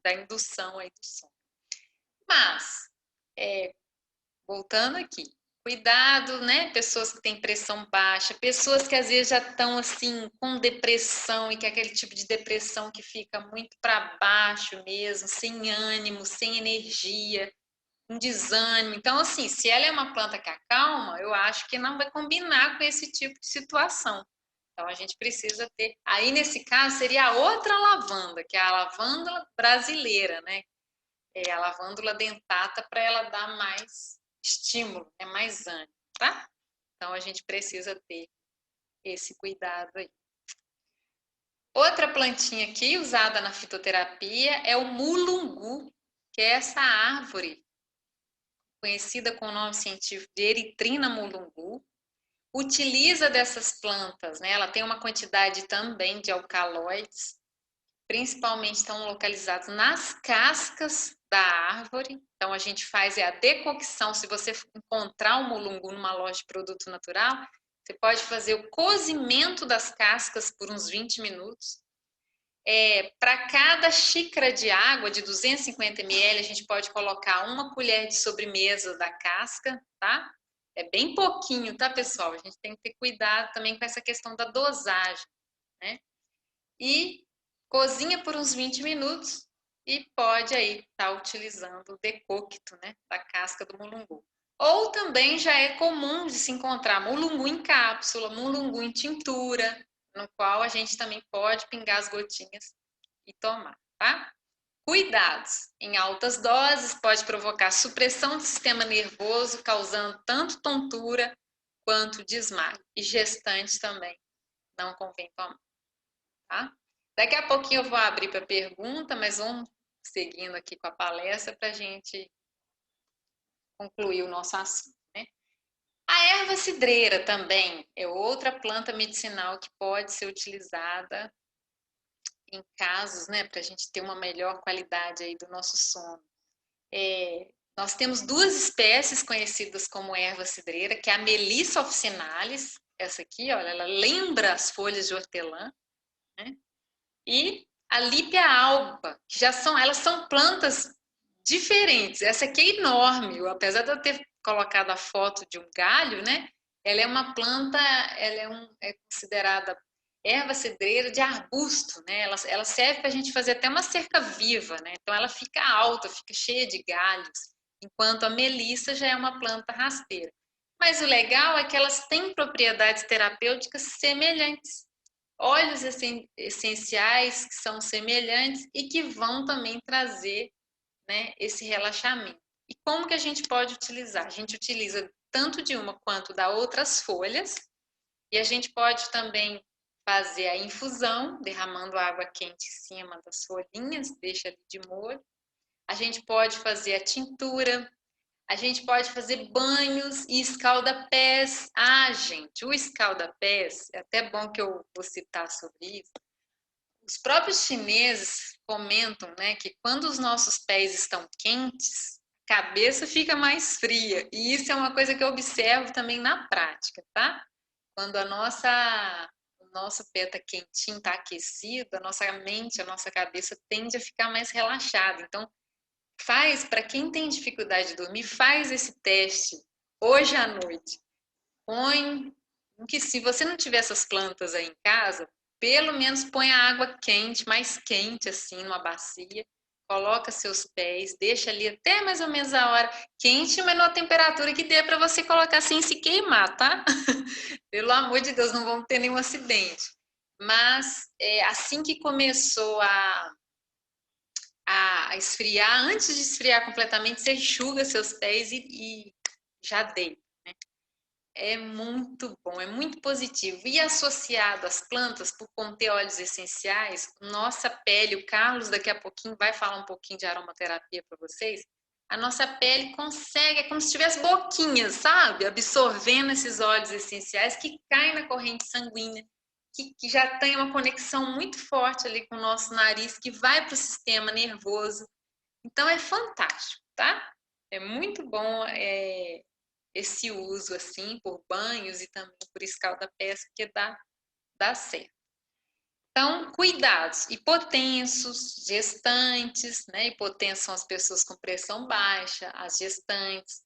da indução aí do sono. Mas, voltando aqui, cuidado, né? Pessoas que têm pressão baixa, pessoas que às vezes já estão assim com depressão e que é aquele tipo de depressão que fica muito para baixo mesmo, sem ânimo, sem energia, um desânimo. Então, assim, se ela é uma planta que acalma, eu acho que não vai combinar com esse tipo de situação. Então, a gente precisa ter. Aí, nesse caso, seria a outra lavanda, que é a lavanda brasileira, né? É a lavândula dentata, para ela dar mais estímulo, mais ânimo, tá? Então, a gente precisa ter esse cuidado aí. Outra plantinha aqui usada na fitoterapia é o mulungu, que é essa árvore conhecida com o nome científico de Erythrina mulungu. Utiliza dessas plantas, né? Ela tem uma quantidade também de alcaloides, principalmente estão localizados nas cascas da árvore. Então, a gente faz a decocção. Se você encontrar um mulungu numa loja de produto natural, você pode fazer o cozimento das cascas por uns 20 minutos. Para cada xícara de água de 250 ml, a gente pode colocar uma colher de sobremesa da casca, tá? É bem pouquinho, tá, pessoal? A gente tem que ter cuidado também com essa questão da dosagem, né? E cozinha por uns 20 minutos e pode aí estar utilizando o decocto, né, da casca do mulungu. Ou também já é comum de se encontrar mulungu em cápsula, mulungu em tintura, no qual a gente também pode pingar as gotinhas e tomar, tá? Cuidados, em altas doses pode provocar supressão do sistema nervoso, causando tanto tontura quanto desmaio. E gestantes também não convém tomar, tá? Daqui a pouquinho eu vou abrir para pergunta, mas vamos seguindo aqui com a palestra para a gente concluir o nosso assunto, né? A erva cidreira também é outra planta medicinal que pode ser utilizada em casos, né, para a gente ter uma melhor qualidade aí do nosso sono. Nós temos duas espécies conhecidas como erva cidreira, que é a Melissa officinalis, essa aqui, olha, ela lembra as folhas de hortelã, né? E a Lípia alba, que elas são plantas diferentes. Essa aqui é enorme, apesar de eu ter colocado a foto de um galho, né? Ela é uma planta, é considerada erva cidreira de arbusto, né? Ela serve para a gente fazer até uma cerca viva, né? Então ela fica alta, fica cheia de galhos, enquanto a melissa já é uma planta rasteira. Mas o legal é que elas têm propriedades terapêuticas semelhantes, óleos essenciais que são semelhantes e que vão também trazer, né, esse relaxamento. E como que a gente pode utilizar? A gente utiliza tanto de uma quanto da outra as folhas, e a gente pode também fazer a infusão, derramando água quente em cima das folhinhas, deixa ali de molho. A gente pode fazer a tintura, a gente pode fazer banhos e escalda-pés. Ah, gente, o escalda-pés, é até bom que eu vou citar sobre isso. Os próprios chineses comentam, né, que quando os nossos pés estão quentes, a cabeça fica mais fria. E isso é uma coisa que eu observo também na prática, tá? Quando o nosso pé está quentinho, está aquecido, a nossa mente, a nossa cabeça tende a ficar mais relaxada. Então, para quem tem dificuldade de dormir, faz esse teste hoje à noite. Põe, que se você não tiver essas plantas aí em casa, pelo menos põe a água quente, mais quente assim, numa bacia, coloca seus pés, deixa ali até mais ou menos a hora quente, mas numa temperatura que dê para você colocar sem se queimar, tá? Pelo amor de Deus, não vamos ter nenhum acidente. Mas assim que começou a esfriar, antes de esfriar completamente, você enxuga seus pés e já deita. É muito bom, é muito positivo. E associado às plantas, por conter óleos essenciais, nossa pele, o Carlos daqui a pouquinho vai falar um pouquinho de aromaterapia para vocês, a nossa pele consegue, é como se tivesse boquinhas, sabe? Absorvendo esses óleos essenciais que caem na corrente sanguínea, que já tem uma conexão muito forte ali com o nosso nariz, que vai para o sistema nervoso. Então é fantástico, tá? É muito bom esse uso assim por banhos e também por escalda-pés, porque dá certo. Então, cuidados, hipotensos, gestantes, né? Hipotensos são as pessoas com pressão baixa, as gestantes.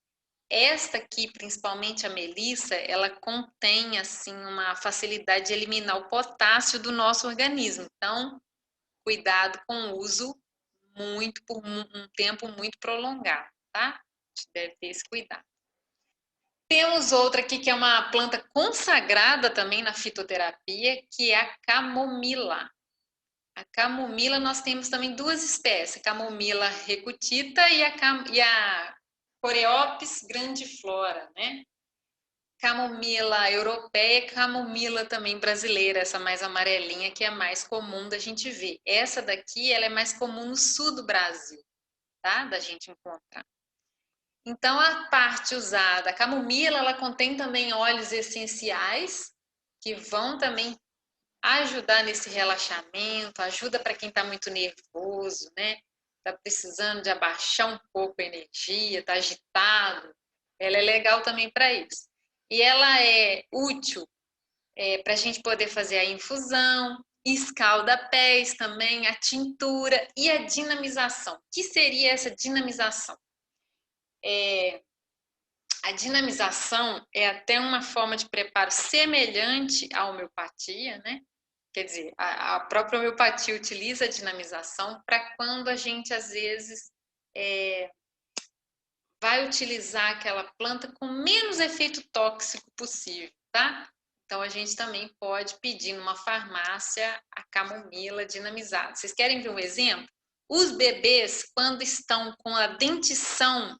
Esta aqui, principalmente a melissa, ela contém assim uma facilidade de eliminar o potássio do nosso organismo. Então, cuidado com o uso por um tempo muito prolongado, tá? A gente deve ter esse cuidado. Temos outra aqui que é uma planta consagrada também na fitoterapia, que é a camomila. A camomila nós temos também duas espécies, a camomila recutita e a Coreopsis grandiflora, né? Camomila europeia, camomila também brasileira, essa mais amarelinha que é mais comum da gente ver. Essa daqui, ela é mais comum no sul do Brasil, tá? Da gente encontrar. Então, a parte usada, a camomila, ela contém também óleos essenciais que vão também ajudar nesse relaxamento, ajuda para quem está muito nervoso, né? Está precisando de abaixar um pouco a energia, está agitado. Ela é legal também para isso. E ela é útil para a gente poder fazer a infusão, escalda-pés também, a tintura e a dinamização. O que seria essa dinamização? A dinamização é até uma forma de preparo semelhante à homeopatia, né? Quer dizer, a própria homeopatia utiliza a dinamização para quando a gente, às vezes, vai utilizar aquela planta com menos efeito tóxico possível, tá? Então, a gente também pode pedir numa farmácia a camomila dinamizada. Vocês querem ver um exemplo? Os bebês, quando estão com a dentição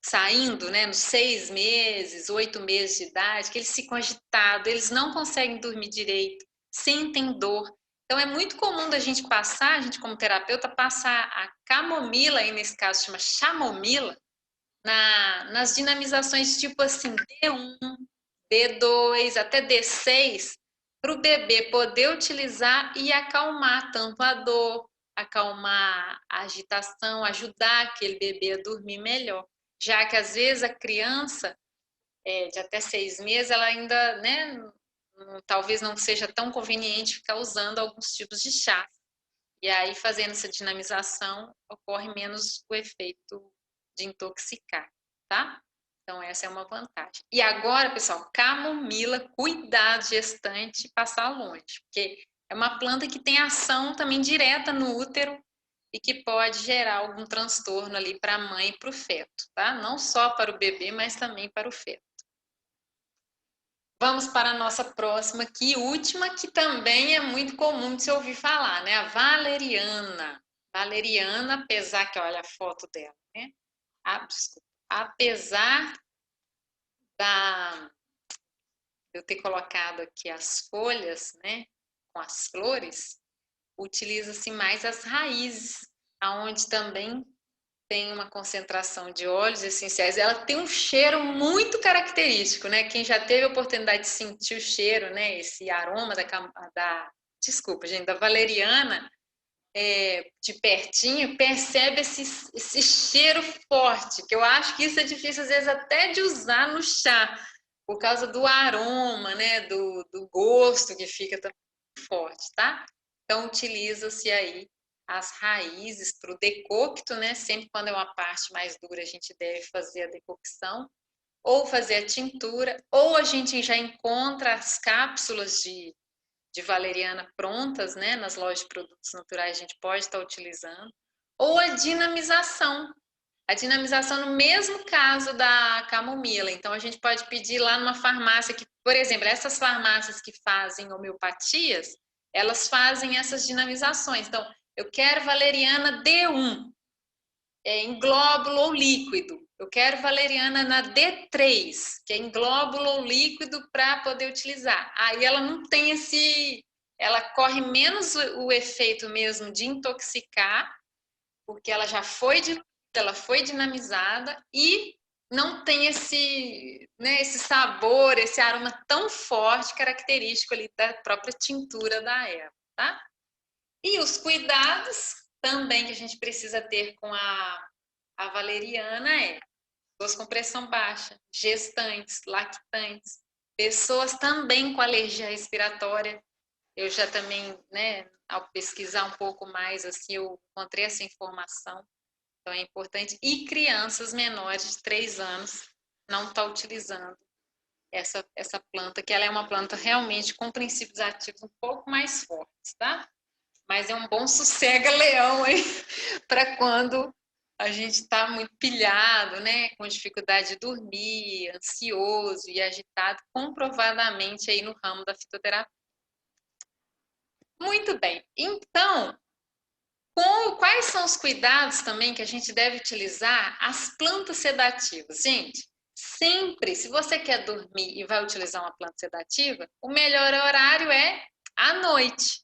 saindo, né, nos 6 meses, 8 meses de idade, que eles ficam agitados, eles não conseguem dormir direito, sentem dor. Então, é muito comum da gente passar, a gente como terapeuta, passar a camomila, aí nesse caso chama chamomila, nas dinamizações tipo assim, D1, D2, até D6, para o bebê poder utilizar e acalmar tanto a dor, acalmar a agitação, ajudar aquele bebê a dormir melhor. Já que às vezes a criança de até 6 meses, ela ainda, né, talvez não seja tão conveniente ficar usando alguns tipos de chá. E aí, fazendo essa dinamização, ocorre menos o efeito de intoxicar, tá? Então, essa é uma vantagem. E agora, pessoal, camomila, cuidado gestante, passar longe, porque é uma planta que tem ação também direta no útero e que pode gerar algum transtorno ali para a mãe e para o feto, tá? Não só para o bebê, mas também para o feto. Vamos para a nossa próxima aqui, última, que também é muito comum de se ouvir falar, né? A valeriana. Valeriana, apesar que, olha a foto dela, né? Desculpa. Apesar eu ter colocado aqui as folhas, né? Com as flores, utiliza-se mais as raízes, aonde também tem uma concentração de óleos essenciais. Ela tem um cheiro muito característico, né? Quem já teve a oportunidade de sentir o cheiro, né? Esse aroma desculpa, gente, da valeriana, de pertinho, percebe esse cheiro forte, que eu acho que isso é difícil, às vezes, até de usar no chá, por causa do aroma, né? Do gosto que fica tão forte, tá? Então, utiliza-se aí as raízes para o decocto, né? Sempre quando é uma parte mais dura, a gente deve fazer a decocção, ou fazer a tintura, ou a gente já encontra as cápsulas de valeriana prontas, né? Nas lojas de produtos naturais a gente pode estar utilizando, ou a dinamização. A dinamização no mesmo caso da camomila. Então, a gente pode pedir lá numa farmácia que, por exemplo, essas farmácias que fazem homeopatias, elas fazem essas dinamizações. Então, eu quero valeriana D1, em glóbulo ou líquido. Eu quero valeriana na D3, que é em glóbulo ou líquido para poder utilizar. Aí ela não tem ela corre menos o efeito mesmo de intoxicar, porque ela já foi dinamizada e não tem esse sabor, esse aroma tão forte, característico ali da própria tintura da erva, tá? E os cuidados também que a gente precisa ter com a valeriana pessoas com pressão baixa, gestantes, lactantes, pessoas também com alergia respiratória. Eu já também, né, ao pesquisar um pouco mais, assim, eu encontrei essa informação. Então, é importante. E crianças menores de 3 anos não estão utilizando essa planta, que ela é uma planta realmente com princípios ativos um pouco mais fortes, tá? Mas é um bom sossega-leão aí para quando a gente está muito pilhado, né? Com dificuldade de dormir, ansioso e agitado, comprovadamente aí no ramo da fitoterapia. Muito bem. Então, quais são os cuidados também que a gente deve utilizar as plantas sedativas? Gente, sempre, se você quer dormir e vai utilizar uma planta sedativa, o melhor horário é à noite,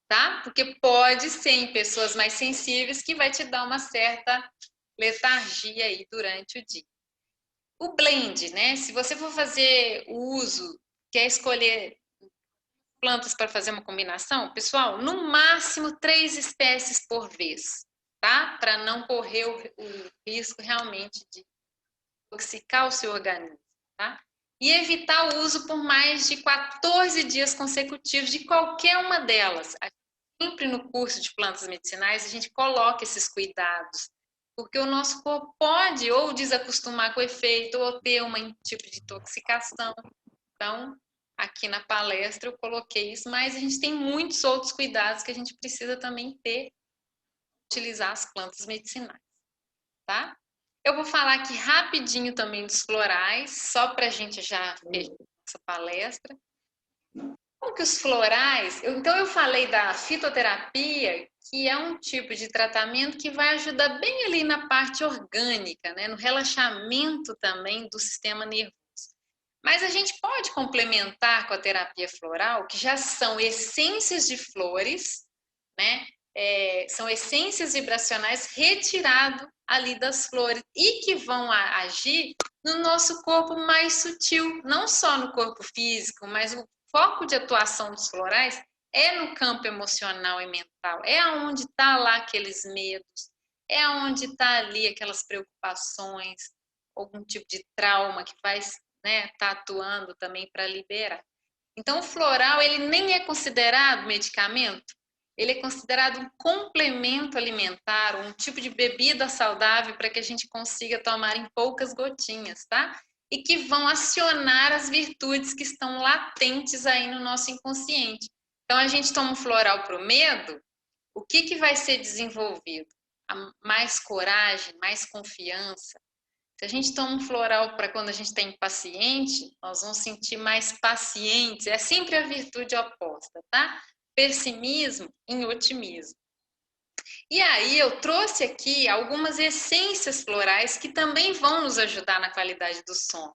tá? Porque pode ser em pessoas mais sensíveis que vai te dar uma certa letargia aí durante o dia. O blend, né? Se você for fazer o uso, quer escolher plantas para fazer uma combinação, pessoal, no máximo 3 espécies por vez, tá? Para não correr o risco realmente de intoxicar o seu organismo, tá? E evitar o uso por mais de 14 dias consecutivos de qualquer uma delas. Sempre no curso de plantas medicinais a gente coloca esses cuidados, porque o nosso corpo pode ou desacostumar com o efeito ou ter um tipo de intoxicação. Então, aqui na palestra eu coloquei isso, mas a gente tem muitos outros cuidados que a gente precisa também ter, utilizar as plantas medicinais, tá? Eu vou falar aqui rapidinho também dos florais, só para a gente já fechar essa palestra. Como que os florais... Então, eu falei da fitoterapia, que é um tipo de tratamento que vai ajudar bem ali na parte orgânica, né? No relaxamento também do sistema nervoso. Mas a gente pode complementar com a terapia floral, que já são essências de flores, né? São essências vibracionais retirado ali das flores e que vão agir no nosso corpo mais sutil, não só no corpo físico, mas o foco de atuação dos florais é no campo emocional e mental, é aonde está lá aqueles medos, é aonde está ali aquelas preocupações, algum tipo de trauma que vai, né, tá atuando também para liberar. Então, o floral, ele nem é considerado medicamento, ele é considerado um complemento alimentar, um tipo de bebida saudável para que a gente consiga tomar em poucas gotinhas, tá? e que vão acionar as virtudes que estão latentes aí no nosso inconsciente. Então, a gente toma um floral para o medo, o que vai ser desenvolvido? Mais coragem, mais confiança. Se a gente toma um floral para quando a gente está impaciente, nós vamos sentir mais pacientes. É sempre a virtude oposta, tá? Pessimismo em otimismo. E aí eu trouxe aqui algumas essências florais que também vão nos ajudar na qualidade do sono.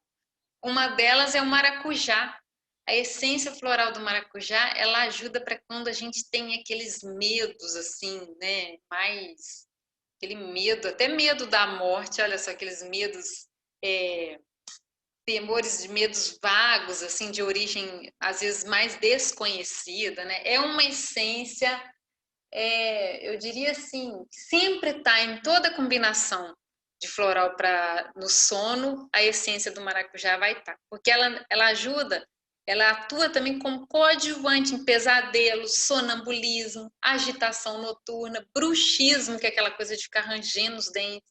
Uma delas é o maracujá. A essência floral do maracujá, ela ajuda para quando a gente tem aqueles medos assim, né, mais aquele medo, até medo da morte, olha só, aqueles medos, temores de medos vagos, assim, de origem, às vezes, mais desconhecida, né? É uma essência, eu diria assim, sempre está em toda combinação de floral no sono, a essência do maracujá vai estar, porque ela ajuda, ela atua também como coadjuvante em pesadelos, sonambulismo, agitação noturna, bruxismo, que é aquela coisa de ficar rangendo os dentes,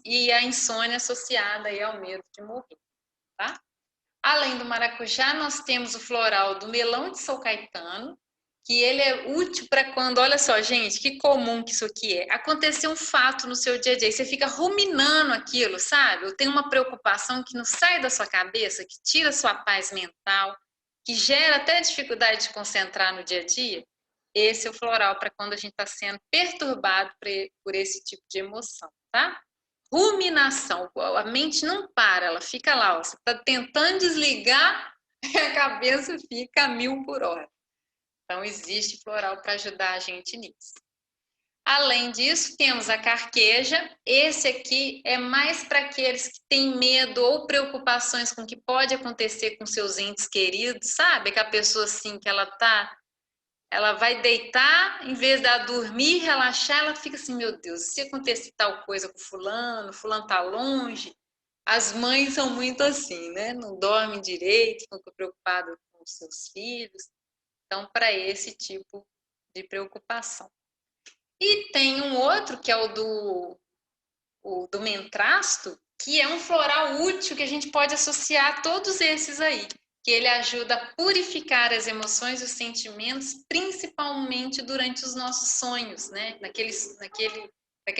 e a insônia associada aí ao medo de morrer, tá? Além do maracujá, nós temos o floral do melão de São Caetano, que ele é útil para quando, olha só, gente, que comum que isso aqui é. Acontecer um fato no seu dia a dia, você fica ruminando aquilo, sabe? Ou tem uma preocupação que não sai da sua cabeça, que tira a sua paz mental, que gera até dificuldade de concentrar no dia a dia. Esse é o floral para quando a gente está sendo perturbado por esse tipo de emoção, tá? Ruminação, a mente não para, ela fica lá, ó, você está tentando desligar, a cabeça fica a 1000 por hora. Então, existe floral para ajudar a gente nisso. Além disso, temos a carqueja. Esse aqui é mais para aqueles que têm medo ou preocupações com o que pode acontecer com seus entes queridos, sabe? Que a pessoa assim, que ela vai deitar, em vez de ela dormir, relaxar, ela fica assim, meu Deus, se acontecer tal coisa com fulano tá longe. As mães são muito assim, né? Não dormem direito, ficam preocupadas com os seus filhos. Então, para esse tipo de preocupação. E tem um outro, que é o do mentrasto, que é um floral útil que a gente pode associar a todos esses aí, que ele ajuda a purificar as emoções e os sentimentos, principalmente durante os nossos sonhos, né? Para que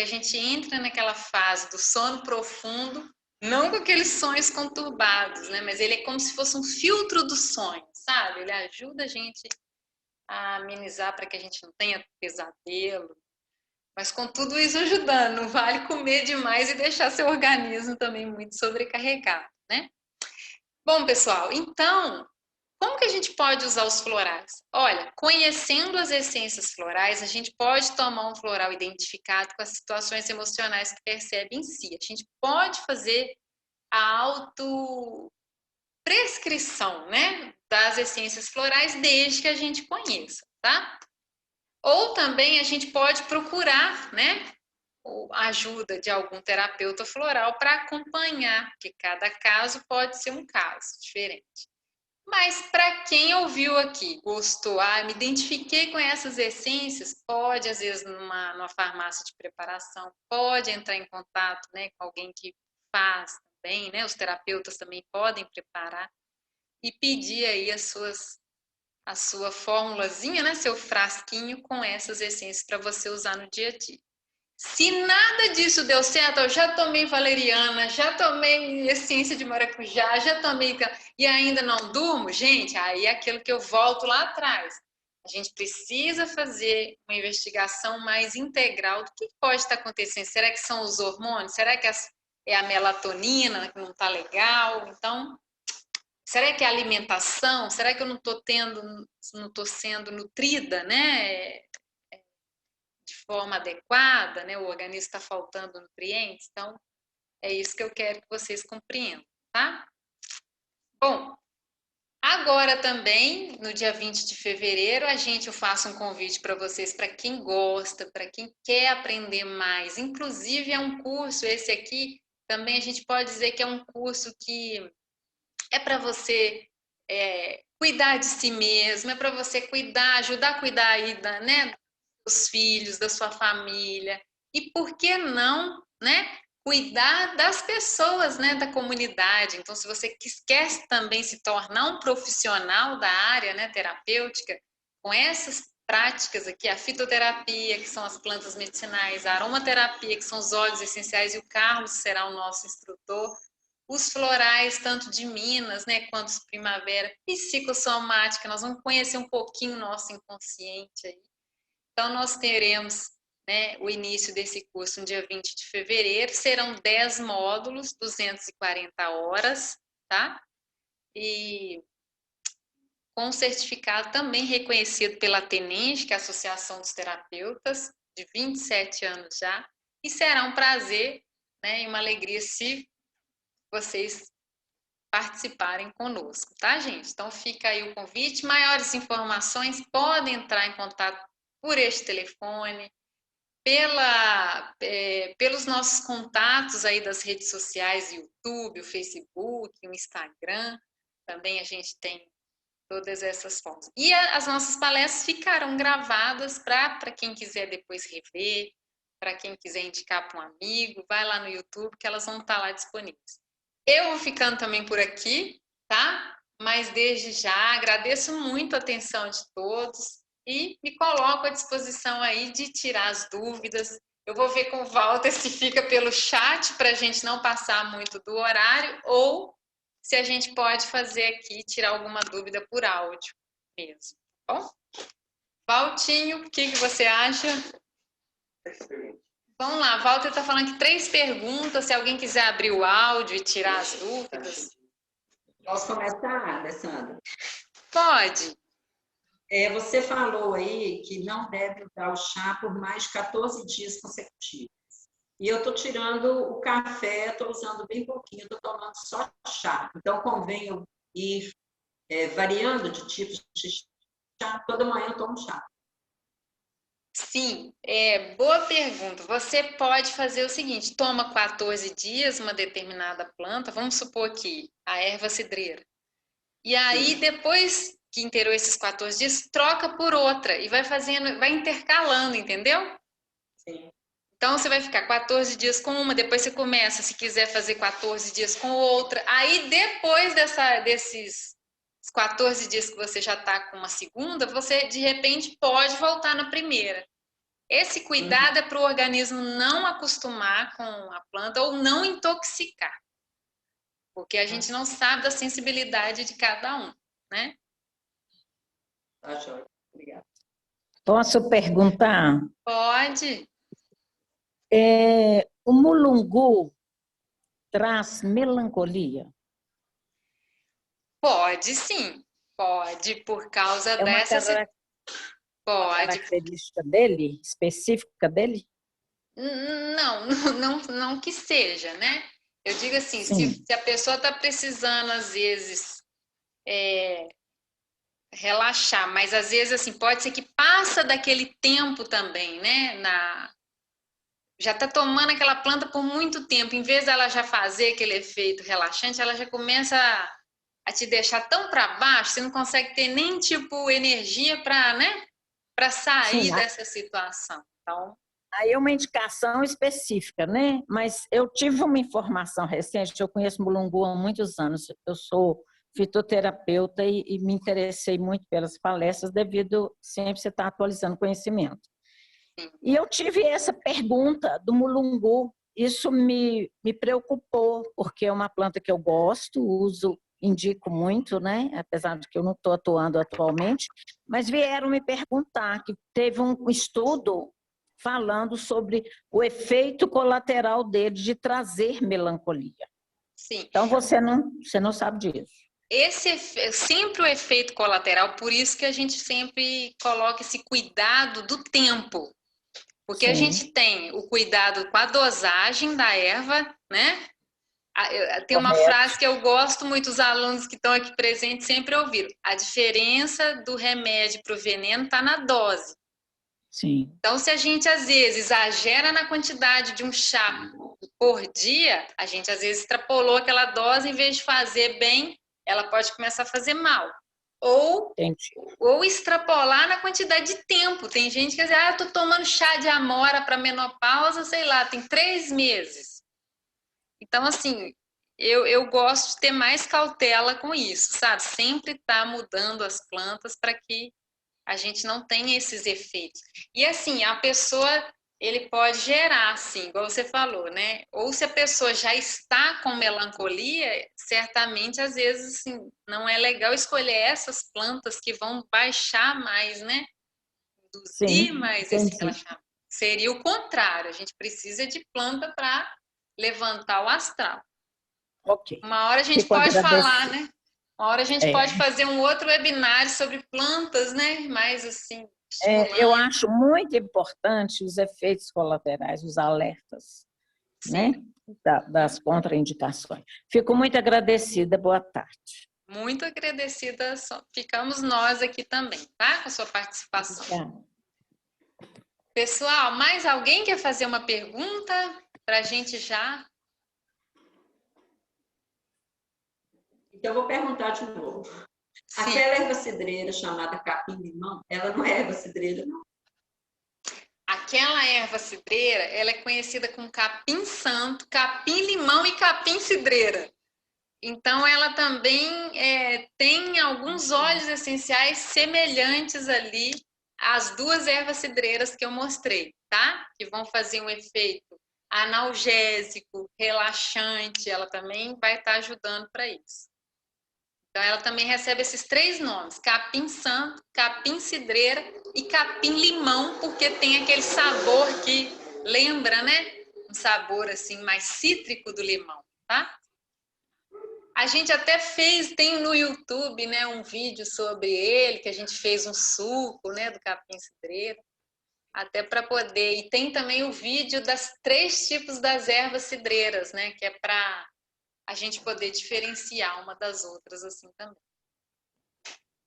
a gente entre naquela fase do sono profundo, não com aqueles sonhos conturbados, né? Mas ele é como se fosse um filtro do sonho, sabe? Ele ajuda a gente a amenizar para que a gente não tenha pesadelo. Mas com tudo isso ajudando, não vale comer demais e deixar seu organismo também muito sobrecarregado, né? Bom, pessoal, então, como que a gente pode usar os florais? Olha, conhecendo as essências florais, a gente pode tomar um floral identificado com as situações emocionais que percebe em si. A gente pode fazer a autoprescrição, né, das essências florais desde que a gente conheça, tá? Ou também a gente pode procurar, né, a ajuda de algum terapeuta floral para acompanhar, porque cada caso pode ser um caso diferente. Mas para quem ouviu aqui, gostou, me identifiquei com essas essências, pode, às vezes, numa farmácia de preparação, pode entrar em contato, né, com alguém que faz também, né, os terapeutas também podem preparar e pedir aí a sua formulazinha, né, seu frasquinho com essas essências para você usar no dia a dia. Se nada disso deu certo, eu já tomei valeriana, já tomei essência de maracujá, já tomei e ainda não durmo, gente, aí é aquilo que eu volto lá atrás. A gente precisa fazer uma investigação mais integral do que pode estar acontecendo. Será que são os hormônios? Será que é a melatonina que não está legal? Então, será que é a alimentação? Será que eu não estou sendo nutrida, né? De forma adequada, né? O organismo está faltando nutrientes, então é isso que eu quero que vocês compreendam, tá? Bom, agora também, no dia 20 de fevereiro, eu faço um convite para vocês, para quem gosta, para quem quer aprender mais. Inclusive, é um curso, esse aqui, também a gente pode dizer que é um curso que é para você cuidar de si mesmo, é para você ajudar a cuidar aí dos filhos, da sua família. E por que não, né, cuidar das pessoas, né, da comunidade. Então, se você quer também se tornar um profissional da área, né, terapêutica, com essas práticas aqui, a fitoterapia, que são as plantas medicinais, a aromaterapia, que são os óleos essenciais, e o Carlos será o nosso instrutor, os florais, tanto de Minas, né, quanto os primavera, psicossomática, nós vamos conhecer um pouquinho o nosso inconsciente aí. Então, nós teremos, né, o início desse curso no dia 20 de fevereiro, serão 10 módulos, 240 horas, tá? E com um certificado também reconhecido pela Atenenge, que é a Associação dos Terapeutas, de 27 anos já, e será um prazer, né, e uma alegria se vocês participarem conosco, tá, gente? Então fica aí o convite. Maiores informações podem entrar em contato por este telefone, pelos nossos contatos aí das redes sociais, YouTube, o Facebook, o Instagram, também a gente tem todas essas formas. E as nossas palestras ficarão gravadas para quem quiser depois rever, para quem quiser indicar para um amigo, vai lá no YouTube que elas vão estar lá disponíveis. Eu vou ficando também por aqui, tá? Mas desde já agradeço muito a atenção de todos e me coloco à disposição aí de tirar as dúvidas. Eu vou ver com o Walter se fica pelo chat para a gente não passar muito do horário ou se a gente pode fazer aqui, tirar alguma dúvida por áudio mesmo, tá bom? Valtinho, o que você acha? Vamos lá, Walter está falando que 3 perguntas, se alguém quiser abrir o áudio e tirar as dúvidas. Posso começar, Alessandra? Pode. Você falou aí que não deve usar o chá por mais de 14 dias consecutivos. E eu estou tirando o café, estou usando bem pouquinho, estou tomando só chá. Então, convém eu ir variando de tipos de chá. Toda manhã eu tomo chá. Sim, boa pergunta. Você pode fazer o seguinte, toma 14 dias uma determinada planta, vamos supor aqui, a erva cidreira. E aí, depois que inteirou esses 14 dias, troca por outra e vai fazendo, vai intercalando, entendeu? Sim. Então, você vai ficar 14 dias com uma, depois você começa, se quiser fazer 14 dias com outra. Aí, depois desses 14 dias que você já está com uma segunda, você, de repente, pode voltar na primeira. Esse cuidado é para o organismo não acostumar com a planta ou não intoxicar. Porque a gente não sabe da sensibilidade de cada um, né? Tá jóia. Obrigada. Posso perguntar? Pode. O mulungu traz melancolia? Pode sim. Pode, por causa dessa... Pode. Característica dele, específica dele? Não que seja, né? Eu digo assim, se a pessoa está precisando, às vezes, relaxar, mas às vezes, assim, pode ser que passa daquele tempo também, né? Já está tomando aquela planta por muito tempo, em vez dela já fazer aquele efeito relaxante, ela já começa a te deixar tão para baixo, você não consegue ter nem, tipo, energia para, né? Para sair dessa situação. Então, aí é uma indicação específica, né? Mas eu tive uma informação recente, eu conheço mulungu há muitos anos, eu sou fitoterapeuta e me interessei muito pelas palestras devido sempre você estar atualizando conhecimento. E eu tive essa pergunta do mulungu, isso me preocupou, porque é uma planta que eu gosto, uso, indico muito, né? Apesar de que eu não estou atuando atualmente, mas vieram me perguntar que teve um estudo falando sobre o efeito colateral dele de trazer melancolia. Sim. Então, você não sabe disso. Sempre o efeito colateral, por isso que a gente sempre coloca esse cuidado do tempo. Porque a gente tem o cuidado com a dosagem da erva, né? Tem uma frase que eu gosto muito, os alunos que estão aqui presentes sempre ouviram. A diferença do remédio para o veneno está na dose. Sim. Então, se a gente, às vezes, exagera na quantidade de um chá por dia, a gente, às vezes, extrapolou aquela dose, em vez de fazer bem, ela pode começar a fazer mal. Ou extrapolar na quantidade de tempo. Tem gente que diz, eu estou tomando chá de amora para menopausa, sei lá, tem 3 meses. Então, assim, eu gosto de ter mais cautela com isso, sabe? Sempre estar mudando as plantas para que a gente não tenha esses efeitos. E assim, a pessoa, ele pode gerar, assim, igual você falou, né? Ou se a pessoa já está com melancolia, certamente, às vezes, assim, não é legal escolher essas plantas que vão baixar mais, né? Induzir Sim, mais esse entendi. relaxamento. Seria o contrário, a gente precisa de planta para levantar o astral. Ok. Uma hora a gente Fico pode falar, agradecida. né? Uma hora a gente É. pode fazer um outro webinário sobre plantas, né? Mais assim, Eu estimulante. acho muito importante os efeitos colaterais, os alertas, né? Das contraindicações. Fico muito agradecida. Boa tarde. Muito agradecida. Ficamos nós aqui também, tá? Com a sua participação. Obrigada. Pessoal, mais alguém quer fazer uma pergunta para a gente já? Então, eu vou perguntar de novo. Sim. Aquela erva cidreira chamada capim-limão, ela não é erva cidreira, não? Aquela erva cidreira, ela é conhecida como capim-santo, capim-limão e capim-cidreira. Então, ela também tem alguns óleos essenciais semelhantes ali às duas ervas cidreiras que eu mostrei, tá? Que vão fazer um efeito analgésico, relaxante, ela também vai estar ajudando para isso. Então, ela também recebe esses 3 nomes, capim-santo, capim-cidreira e capim-limão, porque tem aquele sabor que lembra, né? Um sabor assim mais cítrico do limão, tá? A gente até tem no YouTube, né, um vídeo sobre ele, que a gente fez um suco, né, do capim-cidreira, até para poder... E tem também o vídeo das 3 tipos das ervas cidreiras, né, que é para a gente poder diferenciar uma das outras assim também.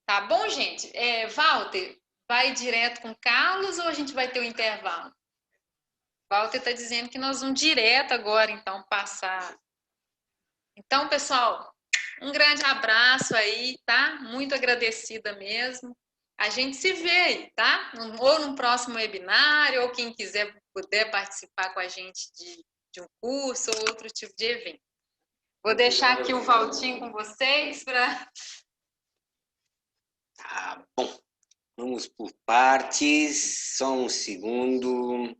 Tá bom, gente? Walter, vai direto com o Carlos ou a gente vai ter um intervalo? Walter está dizendo que nós vamos direto agora, então, passar. Então, pessoal, um grande abraço aí, tá? Muito agradecida mesmo. A gente se vê aí, tá? Ou num próximo webinário, ou quem quiser, puder participar com a gente de um curso ou outro tipo de evento. Vou deixar aqui o Valtinho com vocês para... Tá bom. Vamos por partes. Só um segundo.